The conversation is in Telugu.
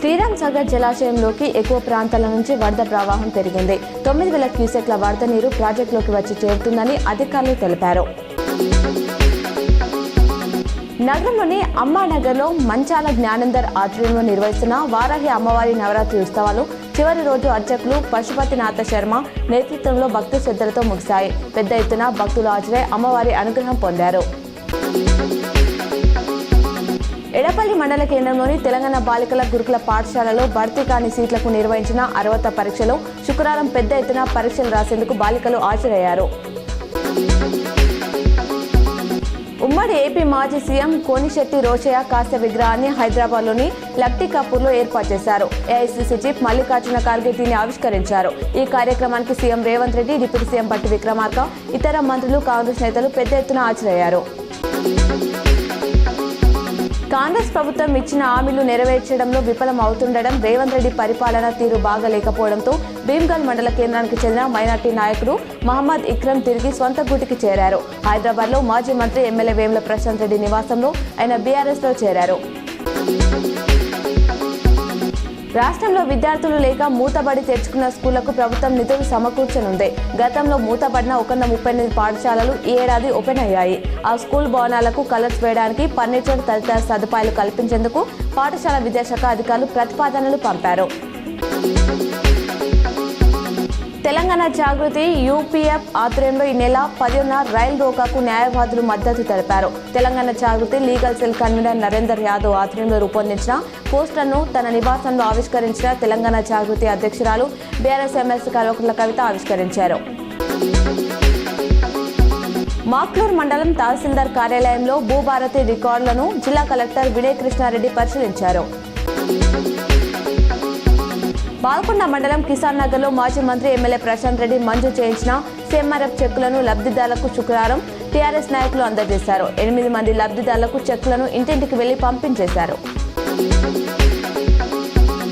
శ్రీరామ్ సాగర్ జలాశయంలోకి ఎక్కువ ప్రాంతాల నుంచి వరద ప్రవాహం పెరిగింది. 9,000 క్యూసెక్ల వరద నీరు ప్రాజెక్టులోకి వచ్చి చేరుతుందని అధికారులు తెలిపారు. నగరంలోని అమ్మానగర్లో మంచాల జ్ఞానేందర్ ఆధ్వర్యంలో నిర్వహిస్తున్న వారాహి అమ్మవారి నవరాత్రి ఉత్సవాలు చివరి రోజు అర్చకులు పశుపతినాథ శర్మ నేతృత్వంలో భక్తి శ్రద్ధలతో ముగిశాయి. పెద్ద ఎత్తున భక్తులు హాజరై అమ్మవారి అనుగ్రహం పొందారు. ఎడపల్లి మండల కేంద్రంలోని తెలంగాణ బాలికల గురుకుల పాఠశాలలో భర్తీ కాని సీట్లకు నిర్వహించిన అర్హత పరీక్షలో శుక్రవారం పెద్ద ఎత్తున పరీక్షలు రాసేందుకు బాలికలు హాజరయ్యారు. ఉమ్మడి ఏపీ మాజీ సీఎం కోనిశెట్టి రోషయ్య కాస్య విగ్రహాన్ని హైదరాబాద్లోని లక్టీ కపూర్లో ఏర్పాటు చేశారు. ఏఐసీసీ చీఫ్ మల్లికార్జున ఖార్గే దీన్ని ఆవిష్కరించారు. ఈ కార్యక్రమానికి CM Revanth Reddy, deputy CM Bhatti Vikramarka, ఇతర మంత్రులు, కాంగ్రెస్ నేతలు పెద్ద ఎత్తున హాజరయ్యారు. కాంగ్రెస్ ప్రభుత్వం ఇచ్చిన హామీలు నెరవేర్చడంలో విఫలం అవుతుండడం, రేవంత్ రెడ్డి పరిపాలన తీరు బాగలేకపోవడంతో భీమ్గల్ మండల కేంద్రానికి చెందిన మైనార్టీ నాయకుడు మహమ్మద్ ఇక్రమ్ తిరిగి స్వంత గూటికి చేరారు. హైదరాబాద్లో మాజీ మంత్రి ఎమ్మెల్యే వేముల ప్రశాంత్ రెడ్డి నివాసంలో ఆయన బీఆర్ఎస్లో చేరారు. రాష్ట్రంలో విద్యార్థులు లేక మూతబడి తెరుచుకున్న స్కూళ్లకు ప్రభుత్వం నిధులు సమకూర్చనుంది. గతంలో మూతబడిన 138 పాఠశాలలు ఈ ఏడాది ఓపెన్ అయ్యాయి. ఆ స్కూల్ భవనాలకు కలర్స్ వేయడానికి, ఫర్నిచర్ తదితర సదుపాయాలు కల్పించేందుకు పాఠశాల విద్యాశాఖ అధికారులు ప్రతిపాదనలు పంపారు. తెలంగాణ జాగృతి యూపీఎఫ్ ఆధ్వర్యంలో ఈ నెల 10న రైలు రోకాకు న్యాయవాదులు మద్దతు తెలిపారు. Telangana Jagruthi legal cell convener Narender Yadav ఆధ్వర్యంలో రూపొందించిన పోస్టర్ను తన నివాసంలో ఆవిష్కరించిన తెలంగాణ జాగృతి అధ్యక్షురాలు బీఆర్ఎస్ ఎమ్మెల్సీ కల్వకుంట్ల కవిత ఆవిష్కరించారు. మాక్లూర్ మండలం తహసీల్దార్ కార్యాలయంలో భూభారతి రికార్డులను జిల్లా కలెక్టర్ వినయ్ కృష్ణారెడ్డి పరిశీలించారు. బాల్కొండ మండలం కిసాన్ నగర్లో మాజీ మంత్రి ఎమ్మెల్యే ప్రశాంత్ రెడ్డి మంజూరు చేయించిన సిఎంఆర్ఎఫ్ చెక్కులను లబ్ధిదారులకు శుక్రవారం టీఆర్ఎస్ నాయకులు అందజేశారు. 8 మంది లబ్ధిదారులకు చెక్కులను ఇంటింటికి వెళ్లి పంపించేశారు.